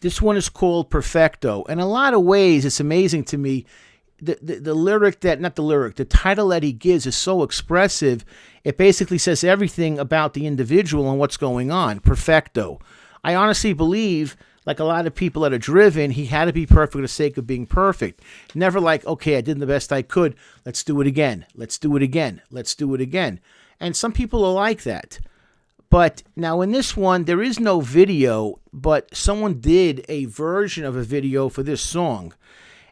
This one is called Perfecto. In a lot of ways, it's amazing to me. The lyric that, not the lyric, the title that he gives is so expressive. It basically says everything about the individual and what's going on. Perfecto. I honestly believe, like a lot of people that are driven, he had to be perfect for the sake of being perfect. Never like, okay, I did the best I could. Let's do it again. Let's do it again. Let's do it again. And some people are like that. But now in this one, there is no video, but someone did a version of a video for this song.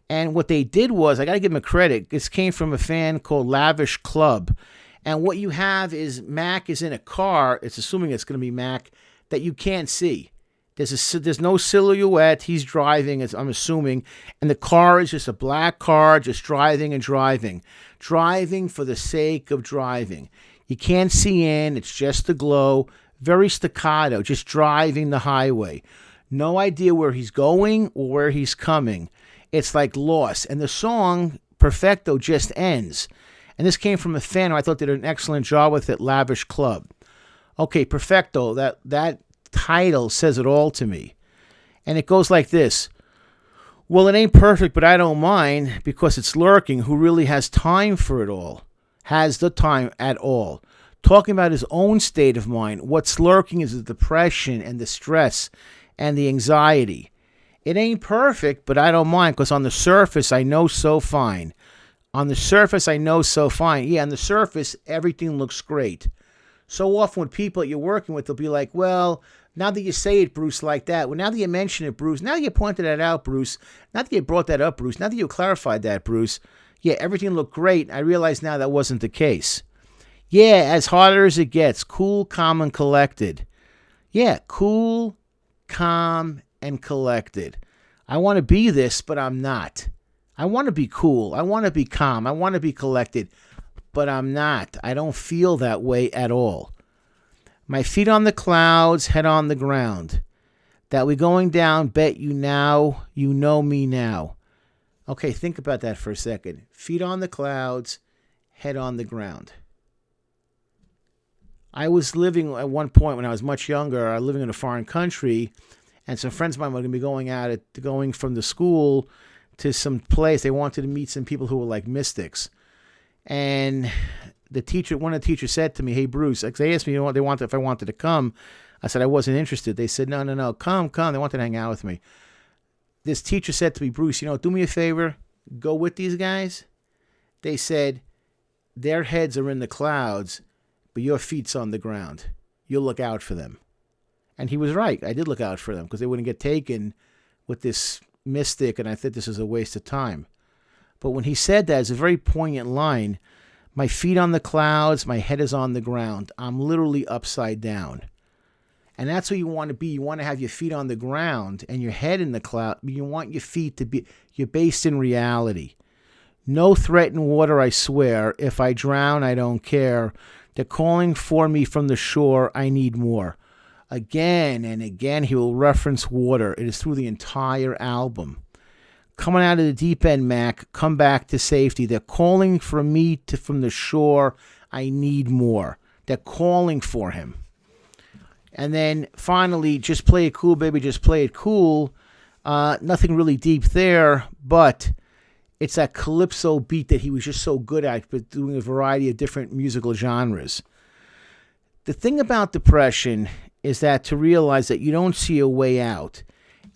And what they did was, I got to give them a credit. This came from a fan called Lavish Club. And what you have is Mac is in a car. It's assuming it's going to be Mac that you can't see. There's no silhouette. He's driving, as I'm assuming. And the car is just a black car, just driving and driving. Driving for the sake of driving. You can't see in. It's just the glow. Very staccato, just driving the highway. No idea where he's going or where he's coming. It's like lost. And the song, Perfecto, just ends. And this came from a fan who I thought did an excellent job with it, Lavish Club. Okay, Perfecto, that title says it all to me. And it goes like this. Well, it ain't perfect, but I don't mind because it's lurking. Who really has time for it all? Has the time at all. Talking about his own state of mind. What's lurking is the depression and the stress and the anxiety. It ain't perfect, but I don't mind because on the surface, I know so fine. On the surface, I know so fine. Yeah, on the surface, everything looks great. So often with people that you're working with, they'll be like, well, now that you say it, Bruce, like that. Well, now that you mention it, Bruce. Now that you pointed that out, Bruce. Now that you brought that up, Bruce. Now that you clarified that, Bruce. Yeah, everything looked great. I realize now that wasn't the case. Yeah, as harder as it gets. Cool, calm, and collected. Yeah, cool, calm, and collected. I want to be this, but I'm not. I want to be cool. I want to be calm. I want to be collected, but I'm not. I don't feel that way at all. My feet on the clouds, head on the ground. That we going down, bet you now, you know me now. Okay, think about that for a second. Feet on the clouds, head on the ground. I was living at one point when I was much younger, I was living in a foreign country, and some friends of mine were going to be going from the school to some place. They wanted to meet some people who were like mystics. And one of the teachers said to me, hey, Bruce, like they asked me if I wanted to come. I said I wasn't interested. They said, no, come. They wanted to hang out with me. This teacher said to me, Bruce, do me a favor, go with these guys. They said, their heads are in the clouds, but your feet's on the ground. You'll look out for them. And he was right. I did look out for them because they wouldn't get taken with this mystic, and I think this is a waste of time. But when he said that, it's a very poignant line. My feet on the clouds, my head is on the ground. I'm literally upside down. And that's what you want to be. You want to have your feet on the ground and your head in the cloud. You want your feet to be, you're based in reality. No threat in water, I swear. If I drown, I don't care. They're calling for me from the shore. I need more. Again and again, he will reference water. It is through the entire album. Coming out of the deep end, Mac, come back to safety. They're calling for me from the shore. I need more. They're calling for him. And then finally, just play it cool, baby, just play it cool. Nothing really deep there, but it's that calypso beat that he was just so good at, but doing a variety of different musical genres. The thing about depression is that to realize that you don't see a way out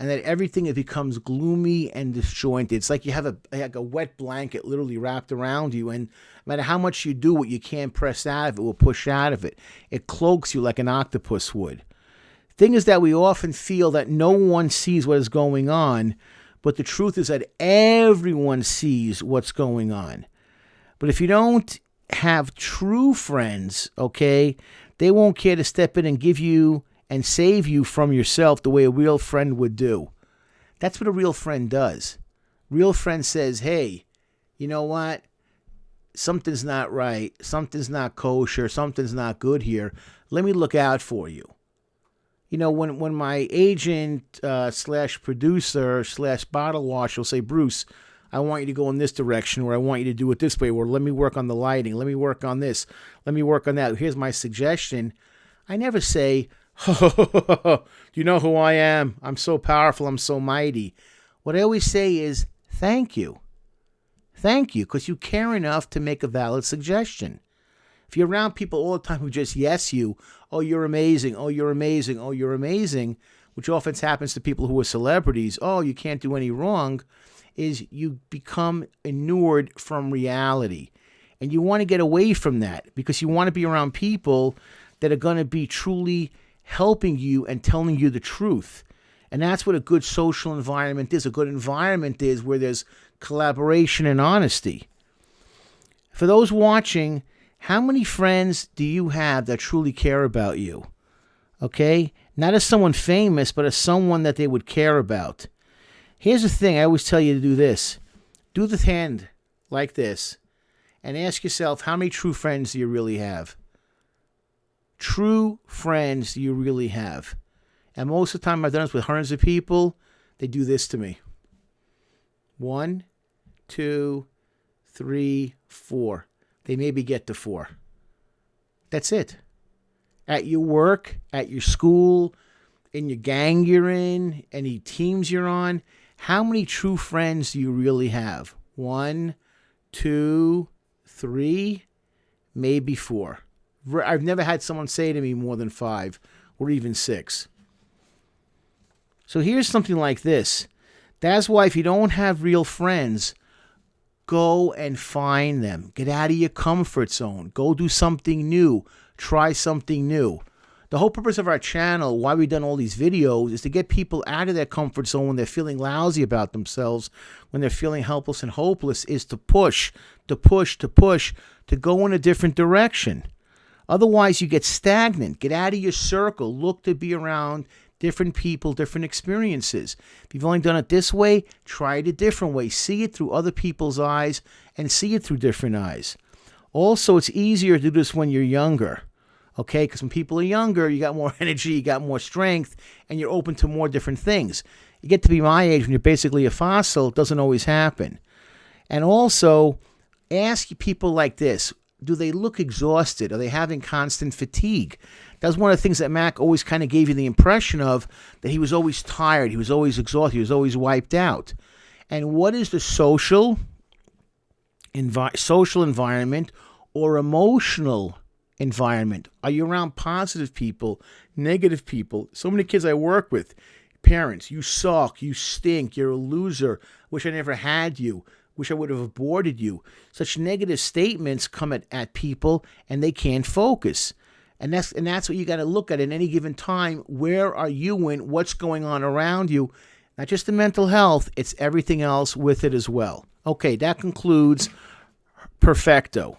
and that everything becomes gloomy and disjointed. It's like you have a wet blanket literally wrapped around you, and no matter how much you do, what you can't press out of it will push out of it. It cloaks you like an octopus would. Thing is that we often feel that no one sees what is going on, but the truth is that everyone sees what's going on. But if you don't have true friends, okay, they won't care to step in and give you and save you from yourself the way a real friend would do. That's what a real friend does. Real friend says, hey, you know what? Something's not right. Something's not kosher. Something's not good here. Let me look out for you. When my agent slash producer slash bottle washer will say, Bruce, I want you to go in this direction, or I want you to do it this way, or let me work on the lighting. Let me work on this. Let me work on that. Here's my suggestion. I never say, Do you know who I am? I'm so powerful. I'm so mighty. What I always say is thank you. Thank you, because you care enough to make a valid suggestion. If you're around people all the time who just yes you, oh, you're amazing, oh, you're amazing, oh, you're amazing, which often happens to people who are celebrities, oh, you can't do any wrong, is you become inured from reality. And you want to get away from that because you want to be around people that are going to be truly helping you and telling you the truth. And that's what a good social environment is. A good environment is where there's collaboration and honesty. For those watching, how many friends do you have that truly care about you? Okay? Not as someone famous, but as someone that they would care about. Here's the thing. I always tell you to do this. Do the hand like this and ask yourself, how many true friends do you really have? True friends do you really have? And most of the time I've done this with hundreds of people, they do this to me. 1, 2, 3, 4. They maybe get to 4. That's it. At your work, at your school, in your gang you're in, any teams you're on, how many true friends do you really have? 1, 2, 3, maybe 4. I've never had someone say to me more than 5 or even 6. So here's something like this. That's why if you don't have real friends, go and find them. Get out of your comfort zone. Go do something new. Try something new. The whole purpose of our channel, why we've done all these videos, is to get people out of their comfort zone when they're feeling lousy about themselves, when they're feeling helpless and hopeless, is to push, to go in a different direction. Otherwise, you get stagnant. Get out of your circle. Look to be around different people, different experiences. If you've only done it this way, try it a different way. See it through other people's eyes and see it through different eyes. Also, it's easier to do this when you're younger. Okay, because when people are younger, you got more energy, you got more strength, and you're open to more different things. You get to be my age when you're basically a fossil, it doesn't always happen. And also, ask people like this. Do they look exhausted? Are they having constant fatigue? That was one of the things that Mac always kind of gave you the impression of, that he was always tired, he was always exhausted, he was always wiped out. And what is the social environment or emotional environment? Are you around positive people, negative people? So many kids I work with, parents, you suck, you stink, you're a loser, wish I never had you, wish I would have aborted you. Such negative statements come at people and they can't focus. And that's what you got to look at any given time. Where are you in? What's going on around you? Not just the mental health, it's everything else with it as well. Okay, that concludes Perfecto.